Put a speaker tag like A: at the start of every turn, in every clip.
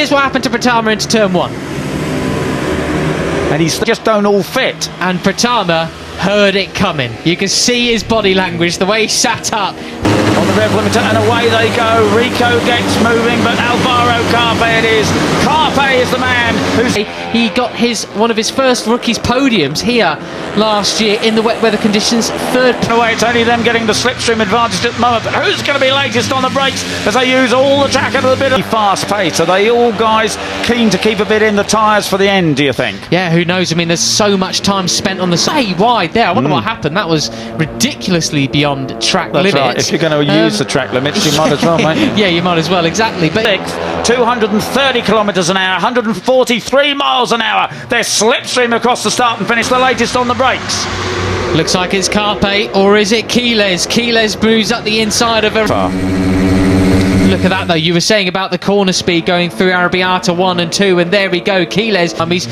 A: Here's what happened to Pratama into turn 1.
B: And he's just don't all fit.
A: And Pratama heard it coming. You can see his body language, the way he sat up.
B: On the rev limiter, and away they go. Rico gets moving, but Alvaro Carpe it is. Carpe is the man who's...
A: He got one of his first rookies podiums here last year in the wet weather conditions. Third
B: away, it's only them getting the slipstream advantage at the moment. But who's going to be latest on the brakes as they use all the track at a bit of fast pace? Are they all guys keen to keep a bit in the tyres for the end, do you think?
A: Yeah, who knows? I mean, there's so much time spent on the side wide there. I wonder what happened. That was ridiculously beyond track limits.
B: Right. If you're going to use the track limits, you might as well, mate.
A: Yeah, you might as well, exactly. But
B: 230 kilometres an hour, 143 miles an hour. They're slipstream across the start and finish, the latest on the brakes.
A: Looks like it's Carpe, or is it Quiles? Quiles moves up the inside of Look at that though, you were saying about the corner speed going through Arrabbiata 1 and 2, and there we go, Quiles. He's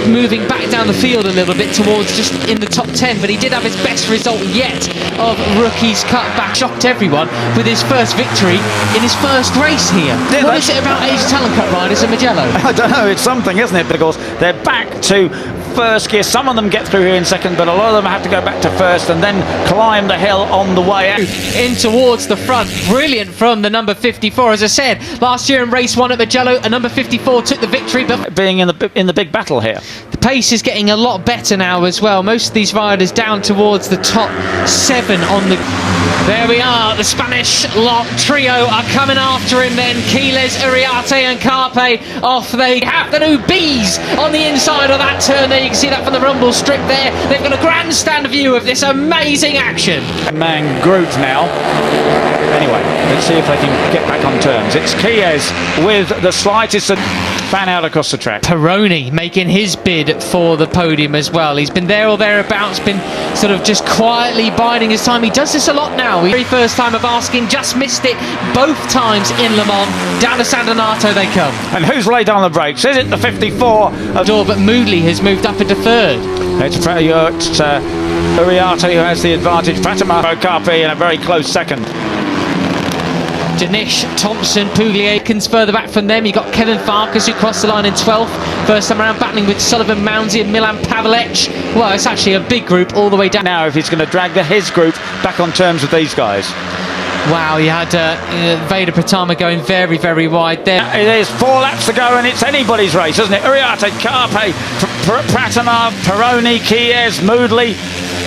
A: moving back down the field a little bit towards just in the top 10, but he did have his best result yet of Rookies Cut back. Shocked everyone with his first victory in his first race here. Yeah, what is it about Asian Talent Cup riders in Mugello?
B: I don't know, it's something, isn't it? Because they're back to first gear. Some of them get through here in second, but a lot of them have to go back to first and then climb the hill on the way out.
A: In towards the front, brilliant from the number 54. As I said, last year in race 1 at Mugello, a number 54 took the victory, but
B: being in the big battle here,
A: the pace is getting a lot better now as well. Most of these riders down towards the top 7 on the... There we are, the Spanish lot trio are coming after him then. Quiles, Uriarte and Carpe off they have. The new bees on the inside of that turn there. You can see that from the rumble strip there. They've got a grandstand view of this amazing action.
B: Man Groot now. Anyway, let's see if they can get back on terms. It's Quiles with the slightest fan out across the track.
A: Peroni making his bid for the podium as well. He's been there or thereabouts, been sort of just quietly biding his time. He does this a lot now. Very first time of asking, just missed it both times in Le Mans. Down to San Donato they come.
B: And who's laid on the brakes? Is it the 54?
A: But Moodley has moved up into third.
B: It's Uriarte who has the advantage. Pratama Carpe in a very close second.
A: Danish, Thompson, Pugliakins further back from them. You got Kevin Farkas who crossed the line in 12th. First time around battling with Sullivan Mounsey and Milan Pavlec. Well, it's actually a big group all the way down.
B: Now if he's going to drag his group back on terms with these guys.
A: Wow, you had Vader Pratama going very, very wide there.
B: There's 4 laps to go and it's anybody's race, isn't it? Uriarte, Carpe, Pratama, Peroni, Quiles, Moodley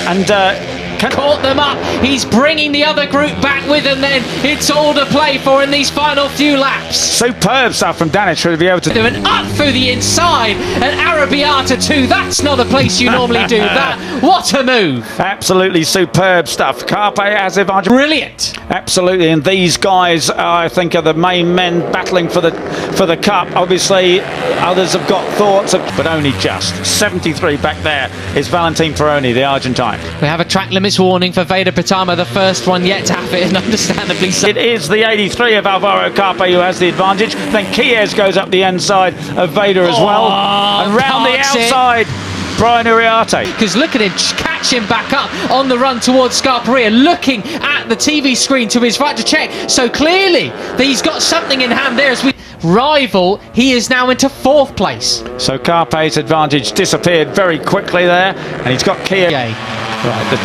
B: and...
A: caught them up. He's bringing the other group back with him then. It's all to play for in these final few laps.
B: Superb stuff from Danish to be able to...
A: And up through the inside and Arrabbiata 2. That's not a place you normally do that. What a move.
B: Absolutely superb stuff. Carpe has advantage.
A: Brilliant.
B: Absolutely, and these guys I think are the main men battling for the cup. Obviously others have got thoughts of, but only just 73 back there is Valentin Peroni, the Argentine.
A: We have a track limits warning for Vader Pratama, the first one yet to have it, and understandably so.
B: It is the 83 of Alvaro Carpe who has the advantage. Then Quiles goes up the inside of Vader as well, and round the outside Brian Uriarte.
A: Because look at him catch him back up on the run towards Scarperia, looking at the TV screen to his right to check. So clearly that he's got something in hand there as we rival. He is now into 4th place.
B: So Carpe's advantage disappeared very quickly there, and he's got Quiles. Right, the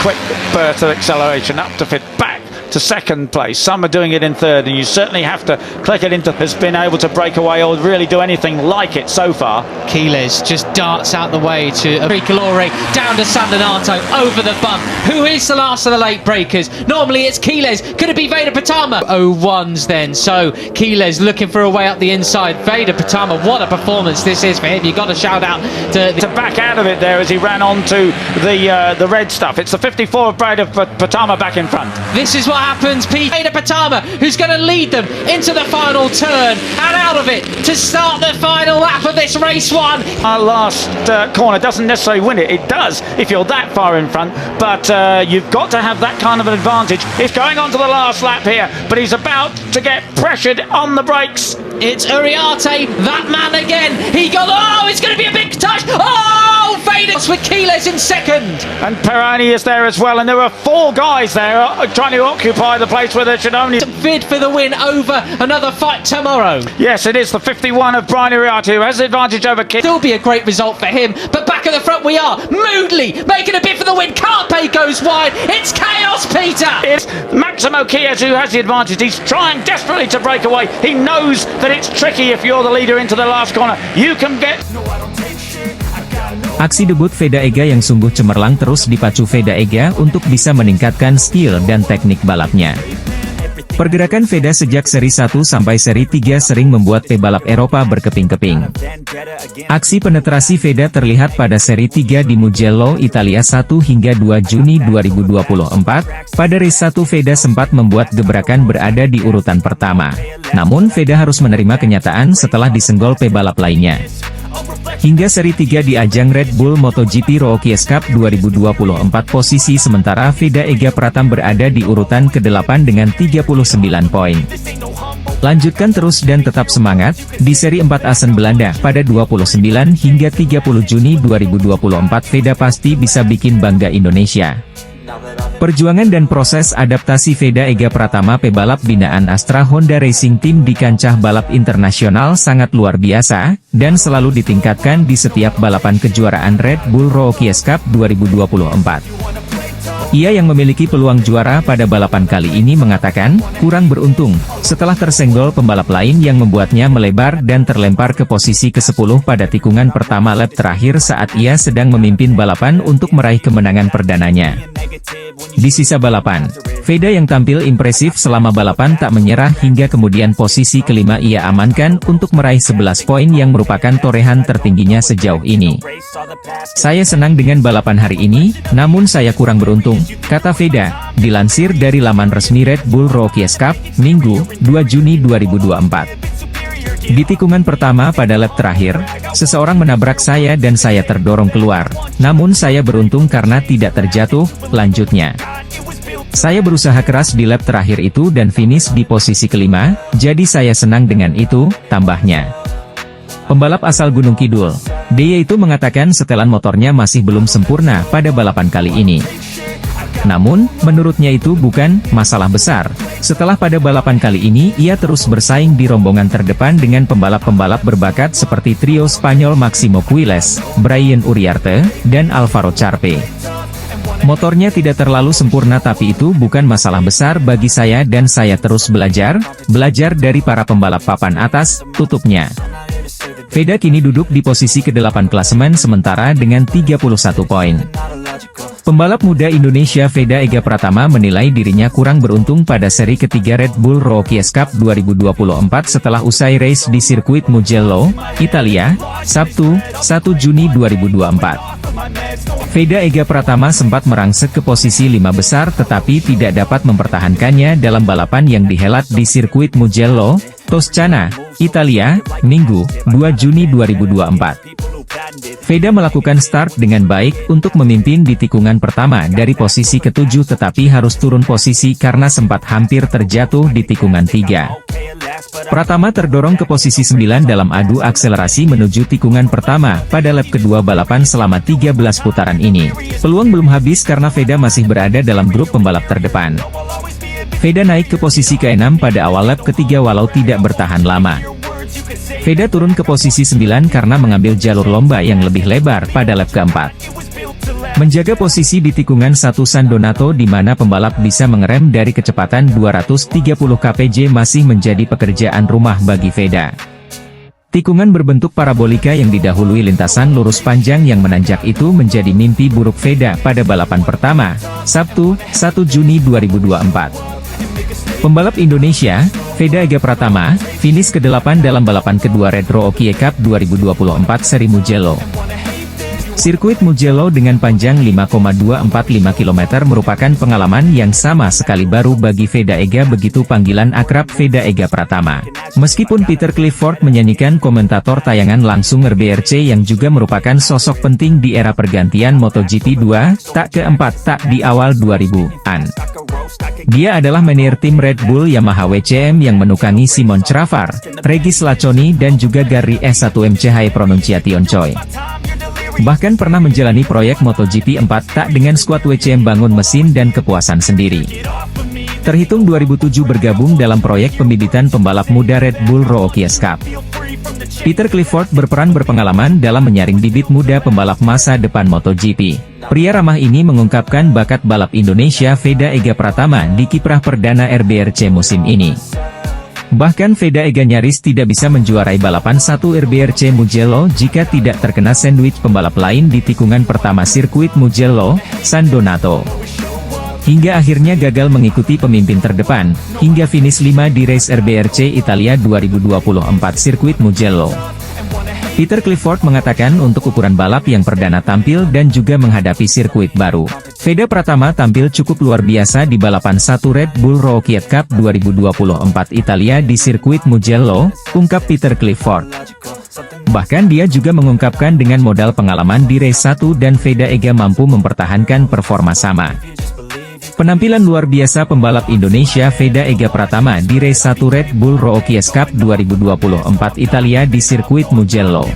B: quick burst of acceleration up to fit back to 2nd place. Some are doing it in 3rd, and you certainly have to click it into... has been able to break away or really do anything like it so far.
A: Quiles just darts out the way to Tricolore, down to San Donato, over the bump. Who is the last of the late breakers? Normally it's Quiles. Could it be Vader Pratama? 0-1s then. So Quiles looking for a way up the inside. Vader Pratama, what a performance this is for him. You've got to shout out to
B: back out of it there as he ran onto the red stuff. It's the 54 of Vader Pratama back in front.
A: This is what happens, Pete. Vader Pratama, who's going to lead them into the final turn and out of it to start the final lap of this race 1.
B: Our last corner doesn't necessarily win it. It does if you're that far in front, but you've got to have that kind of an advantage. He's going on to the last lap here, but he's about to get pressured on the brakes.
A: It's Uriarte, that man again. He got... oh, it's going to be a big touch. Oh, Vader Phoenix with Keyless in second.
B: And Perani is there as well, and there are 4 guys there trying to occupy the place where there should only...
A: Bid for the win over another fight tomorrow.
B: Yes, it is the 51 of Brian Iriarte who has the advantage over Keyless.
A: Still be a great result for him, but back at the front we are. Moodley making a bid for the win. Carpe goes wide. It's chaos, Peter.
B: It's Maximo Chies who has the advantage. He's trying desperately to break away. He knows that it's tricky if you're the leader into the last corner. You can get...
C: Aksi debut Veda Ega yang sungguh cemerlang terus dipacu Veda Ega untuk bisa meningkatkan skill dan teknik balapnya. Pergerakan Veda sejak seri 1 sampai seri 3 sering membuat pebalap Eropa berkeping-keping. Aksi penetrasi Veda terlihat pada seri 3 di Mugello, Italia 1 hingga 2 Juni 2024. Pada race 1 Veda sempat membuat gebrakan berada di urutan pertama. Namun Veda harus menerima kenyataan setelah disenggol pebalap lainnya. Hingga seri 3 di ajang Red Bull MotoGP Rookies Cup 2024 posisi sementara Veda Ega Pratam berada di urutan ke-8 dengan 39 poin. Lanjutkan terus dan tetap semangat, di seri 4 Assen Belanda pada 29 hingga 30 Juni 2024 Veda pasti bisa bikin bangga Indonesia. Perjuangan dan proses adaptasi Veda Ega Pratama pebalap binaan Astra Honda Racing Team di kancah balap internasional sangat luar biasa, dan selalu ditingkatkan di setiap balapan kejuaraan Red Bull Rookies Cup 2024. Ia yang memiliki peluang juara pada balapan kali ini mengatakan, kurang beruntung, setelah tersenggol pembalap lain yang membuatnya melebar dan terlempar ke posisi ke-10 pada tikungan pertama lap terakhir saat ia sedang memimpin balapan untuk meraih kemenangan perdananya. Di sisa balapan, Veda yang tampil impresif selama balapan tak menyerah hingga kemudian posisi kelima ia amankan untuk meraih 11 poin yang merupakan torehan tertingginya sejauh ini. Saya senang dengan balapan hari ini, namun saya kurang beruntung, kata Veda, dilansir dari laman resmi Red Bull Rookies Cup, Minggu, 2 Juni 2024. Di tikungan pertama pada lap terakhir, seseorang menabrak saya dan saya terdorong keluar. Namun saya beruntung karena tidak terjatuh, lanjutnya. Saya berusaha keras di lap terakhir itu dan finish di posisi kelima, jadi saya senang dengan itu, tambahnya. Pembalap asal Gunung Kidul, dia itu mengatakan setelan motornya masih belum sempurna pada balapan kali ini. Namun, menurutnya itu bukan masalah besar. Setelah pada balapan kali ini ia terus bersaing di rombongan terdepan dengan pembalap-pembalap berbakat seperti trio Spanyol Maximo Quiles, Brian Uriarte, dan Alvaro Charpe. Motornya tidak terlalu sempurna tapi itu bukan masalah besar bagi saya dan saya terus belajar dari para pembalap papan atas, tutupnya. Veda kini duduk di posisi ke-8 klasemen sementara dengan 31 poin. Pembalap muda Indonesia Veda Ega Pratama menilai dirinya kurang beruntung pada seri ketiga Red Bull Rookies Cup 2024 setelah usai race di sirkuit Mugello, Italia, Sabtu, 1 Juni 2024. Veda Ega Pratama sempat merangsek ke posisi 5 besar tetapi tidak dapat mempertahankannya dalam balapan yang dihelat di sirkuit Mugello, Toscana, Italia, Minggu, 2 Juni 2024. Veda melakukan start dengan baik untuk memimpin di tikungan pertama dari posisi ke-7 tetapi harus turun posisi karena sempat hampir terjatuh di tikungan 3. Pratama terdorong ke posisi 9 dalam adu akselerasi menuju tikungan pertama pada lap kedua balapan selama 13 putaran ini. Peluang belum habis karena Veda masih berada dalam grup pembalap terdepan. Veda naik ke posisi ke-6 pada awal lap ketiga walau tidak bertahan lama. Veda turun ke posisi 9 karena mengambil jalur lomba yang lebih lebar pada lap keempat. Menjaga posisi di tikungan 1 San Donato di mana pembalap bisa mengerem dari kecepatan 230 kpj masih menjadi pekerjaan rumah bagi Veda. Tikungan berbentuk parabolika yang didahului lintasan lurus panjang yang menanjak itu menjadi mimpi buruk Veda pada balapan pertama, Sabtu, 1 Juni 2024. Pembalap Indonesia, Veda Ega Pratama, finish ke-8 dalam balapan kedua Red Rookies Cup 2024 seri Mugello. Sirkuit Mugello dengan panjang 5,245 km merupakan pengalaman yang sama sekali baru bagi Veda Ega begitu panggilan akrab Veda Ega Pratama. Meskipun Peter Clifford menyanyikan komentator tayangan langsung RBRC yang juga merupakan sosok penting di era pergantian MotoGP 2, tak keempat tak di awal 2000-an. Dia adalah manajer tim Red Bull Yamaha WCM yang menukangi Simon Travar, Regis Laconi dan juga Gary S1 MCH Pronunciation Choi. Bahkan pernah menjalani proyek MotoGP 4 tak dengan skuad WC membangun mesin dan kepuasan sendiri. Terhitung 2007 bergabung dalam proyek pembibitan pembalap muda Red Bull Rookies Cup. Peter Clifford berperan berpengalaman dalam menyaring bibit muda pembalap masa depan MotoGP. Pria ramah ini mengungkapkan bakat balap Indonesia Veda Ega Pratama di kiprah perdana RBRC musim ini. Bahkan Veda Ega nyaris tidak bisa menjuarai balapan 1 RBRC Mugello jika tidak terkena sandwich pembalap lain di tikungan pertama sirkuit Mugello, San Donato. Hingga akhirnya gagal mengikuti pemimpin terdepan, hingga finish 5 di race RBRC Italia 2024 sirkuit Mugello. Peter Clifford mengatakan untuk ukuran balap yang perdana tampil dan juga menghadapi sirkuit baru, Veda Pratama tampil cukup luar biasa di balapan 1 Red Bull Rookies Cup 2024 Italia di sirkuit Mugello, ungkap Peter Clifford. Bahkan dia juga mengungkapkan dengan modal pengalaman di race 1 dan Veda Ega mampu mempertahankan performa sama. Penampilan luar biasa pembalap Indonesia Veda Ega Pratama di race 1 Red Bull Rookies Cup 2024 Italia di sirkuit Mugello.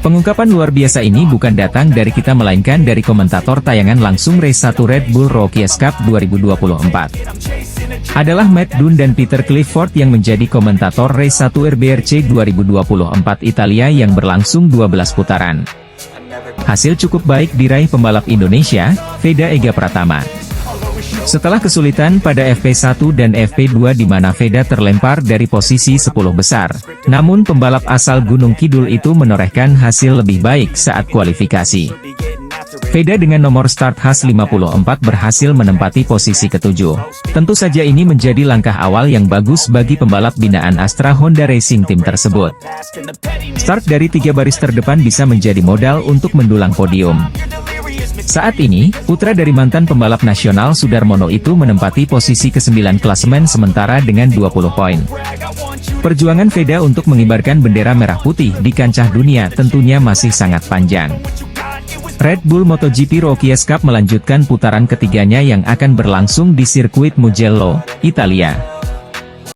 C: Pengungkapan luar biasa ini bukan datang dari kita melainkan dari komentator tayangan langsung race 1 Red Bull Rookies Cup 2024. Adalah Matt Dunn dan Peter Clifford yang menjadi komentator race 1 RBRC 2024 Italia yang berlangsung 12 putaran. Hasil cukup baik diraih pembalap Indonesia, Veda Ega Pratama. Setelah kesulitan pada FP1 dan FP2 di mana Veda terlempar dari posisi 10 besar, namun pembalap asal Gunung Kidul itu menorehkan hasil lebih baik saat kualifikasi. Veda dengan nomor start H54 berhasil menempati posisi ke-7. Tentu saja ini menjadi langkah awal yang bagus bagi pembalap binaan Astra Honda Racing Team tersebut. Start dari 3 baris terdepan bisa menjadi modal untuk mendulang podium. Saat ini, putra dari mantan pembalap nasional Sudarmono itu menempati posisi ke-9 klasemen sementara dengan 20 poin. Perjuangan Veda untuk mengibarkan bendera merah putih di kancah dunia tentunya masih sangat panjang. Red Bull MotoGP Rookies Cup melanjutkan putaran ketiganya yang akan berlangsung di sirkuit Mugello, Italia.